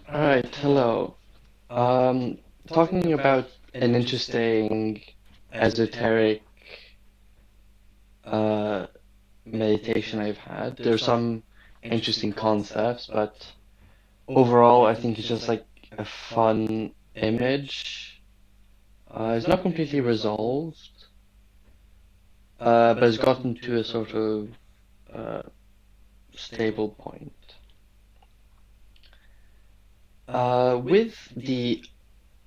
All right, hello. Um, Talking about an interesting esoteric uh, meditation I've had. There's some interesting concepts, but overall, I think it's just like a fun image. It's not completely resolved, but it's gotten to a sort of uh, stable point. With the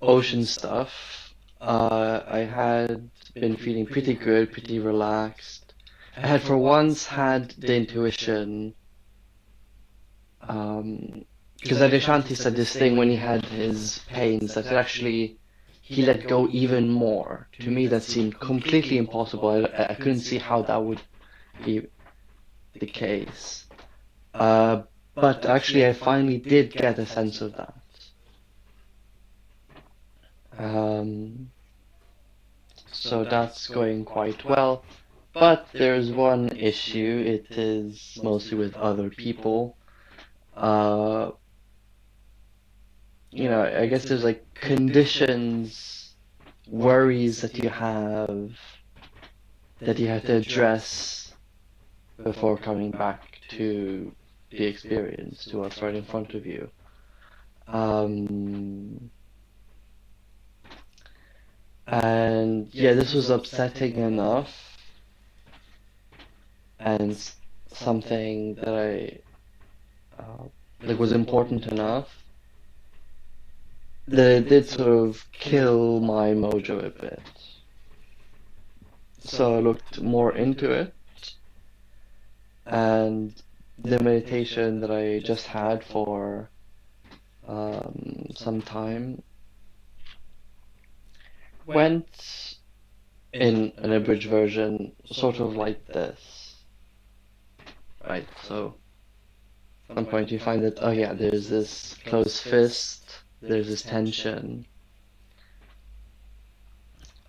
ocean stuff, I had been feeling pretty good, pretty relaxed. I had for once had the intuition, because Adeshanti said this thing when he had his pains that it actually he let go even more. To me, that seemed completely impossible. I couldn't see how that would be the case. Uh, but actually, I finally did get a sense of that. Um, so that's going quite well. But there's one issue. It is mostly with other people. Uh, I guess there's like conditions, worries that you have to address before coming back to the experience, to what's right in front of you. Um, and yeah, this was upsetting enough and something that like was important enough that it did sort of kill my mojo a bit. So I looked more into it, and the meditation that I just had for some time went in an abridged version, sort of like this, right? So at some point you find that, oh yeah, there's this closed fist, there's this tension.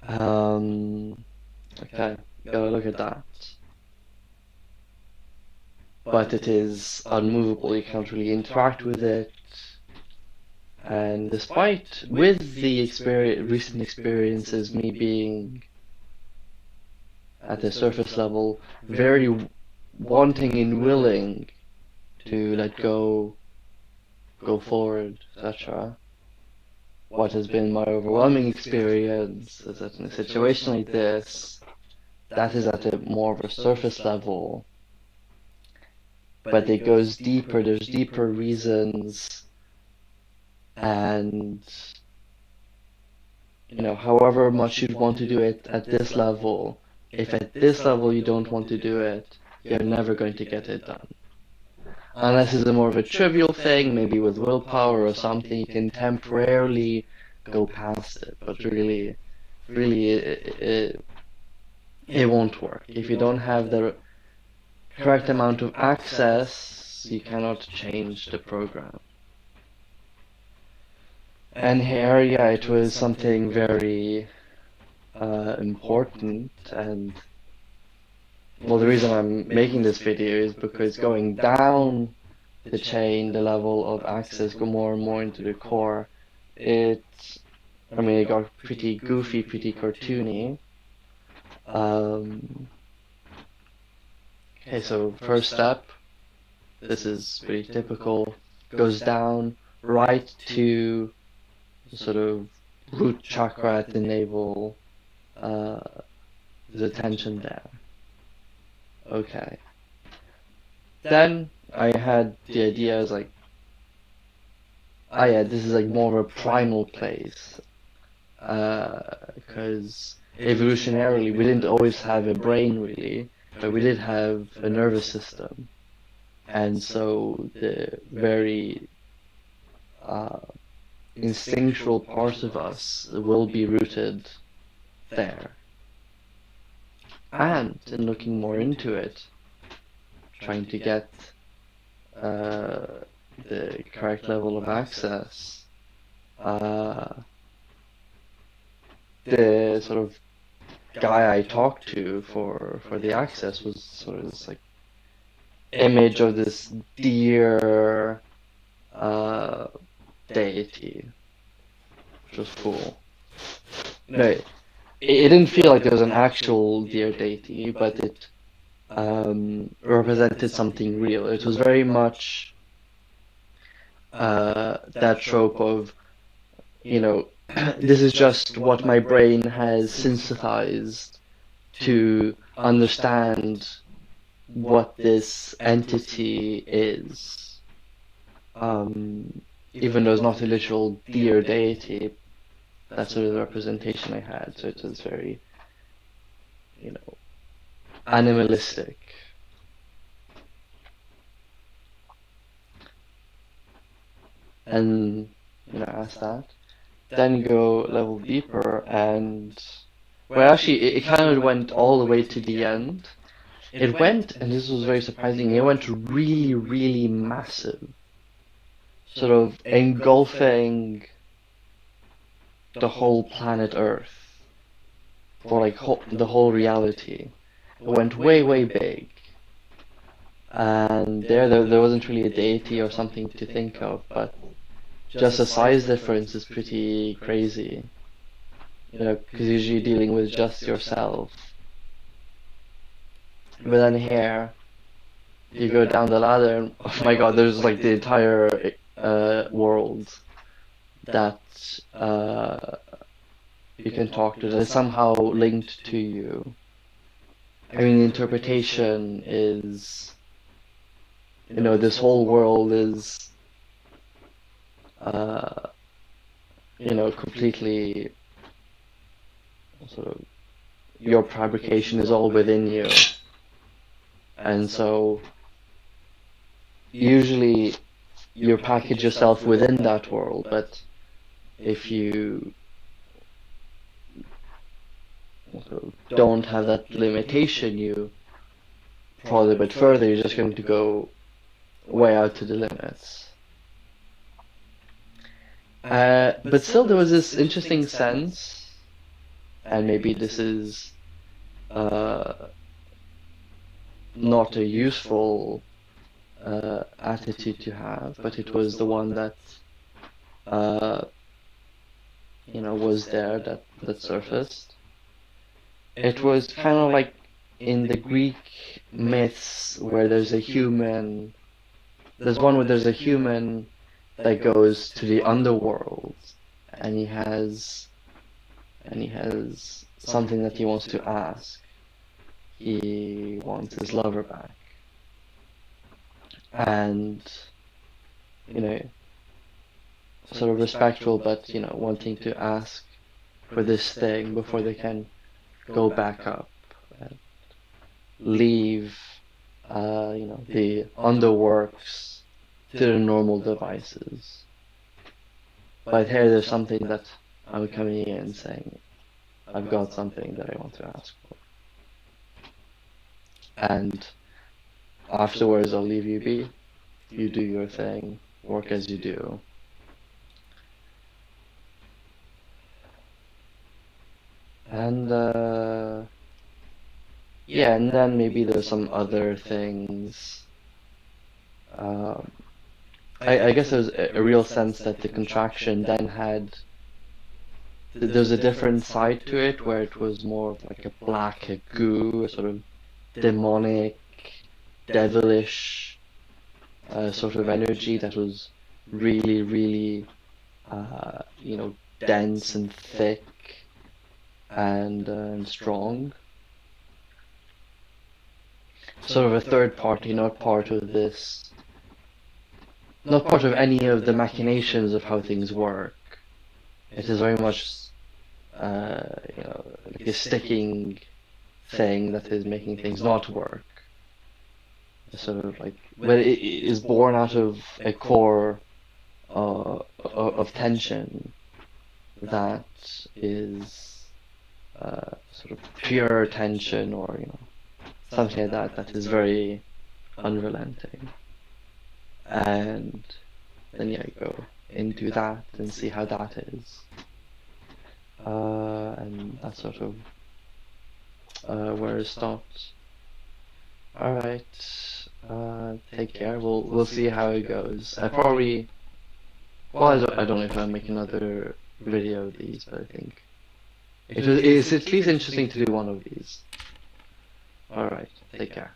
Um, okay, gotta look at that. But it is unmovable, you can't really interact with it. And despite, with the recent experiences, me being at the surface level, very wanting and willing to let go, go forward, etc. What has been my overwhelming experience is that in a situation like this, that is at a more of a surface level, but it goes deeper, there's deeper reasons, and however much you'd want to do it at this level, if at this level you don't want to do it, you're never going to get it done. Unless it's a more of a trivial thing, maybe with willpower or something, you can temporarily go past it, but really, it won't work. If you don't have the correct amount of access, you cannot change the program. And here, yeah, it was something very important, and well, the reason I'm making this video is because going down the chain, the level of access, go more and more into the core, it, I mean, it got pretty goofy, pretty cartoony. Um, okay, so first step, this is pretty typical, goes down right to the sort of root chakra at the navel, uh, the tension there. Okay. Then I had the idea as like, oh yeah, this is like more of a primal place. Because evolutionarily we didn't always have a brain really, but we did have a nervous system. And so the very uh, instinctual parts of us will be rooted there. And in looking more into it, trying to get uh, the correct level of access, uh, the sort of guy I talked to for the access was sort of this like image of this deer uh, deity, which was cool. No, it didn't feel like there was an actual deer deity, but it represented something real. It was very much that trope of, you know, this is just what my brain has synthesized to understand what this entity is. Even though it's not a literal deer deity, that's sort of the representation I had. So it was very, you know, animalistic. And, you know, as that. Then you go level deeper, and well, actually, it kind of went all the way to the end. It went, and this was very surprising, it went really, really massive, sort of engulfing the whole planet Earth, or like the whole reality. It went way, way big. And there wasn't really a deity or something to think of, but just the size difference is pretty crazy. You know, because usually dealing with just yourself. But then here, you go down the ladder, and oh my god, there's like the entire world that you can talk to that is somehow linked to you. I mean, the interpretation is, you know, this whole world is, uh, you know, completely sort of, your fabrication is all within you. And so, usually, you package yourself within that world, but if you don't have that limitation, you probably a bit further, you're just going to go way out to the limits. But still, there was this interesting sense, and maybe this is not a useful attitude to have, but it was the one that you know, was there, that surfaced. It was kind of like in the Greek myths where there's a human. There's one where there's a human that goes to the underworld, and he has something that he wants to ask. He wants his lover back, and you know, sort of respectful, but you know, wanting to ask for this thing before they can go back up and leave, you know, the underworks to the normal devices. But here there's something that I'm coming in saying, I've got something that I want to ask for. And afterwards I'll leave you be. You do your thing, work as you do. And yeah, and then maybe there's some other things. I guess there's a real sense that the contraction then had. There's a different side to it where it was more of like a black, a goo, a sort of demonic, devilish sort of energy that was really, really, you know, dense and thick and strong. Sort of a third party, not part of this, not part of any of the machinations of how things work. It is very much, you know, like a sticking thing that is making things not work. Sort of like, but it is born out of a core of tension that is sort of pure tension, or you know, something like that is very unrelenting. And then yeah, you go into that and see how that is. And that's sort of where it stopped. Alright, take care. We'll see how it goes. I probably Well, I don't know if I'll make another video of these, but I think it's at least interesting to do one of these. Alright, take care.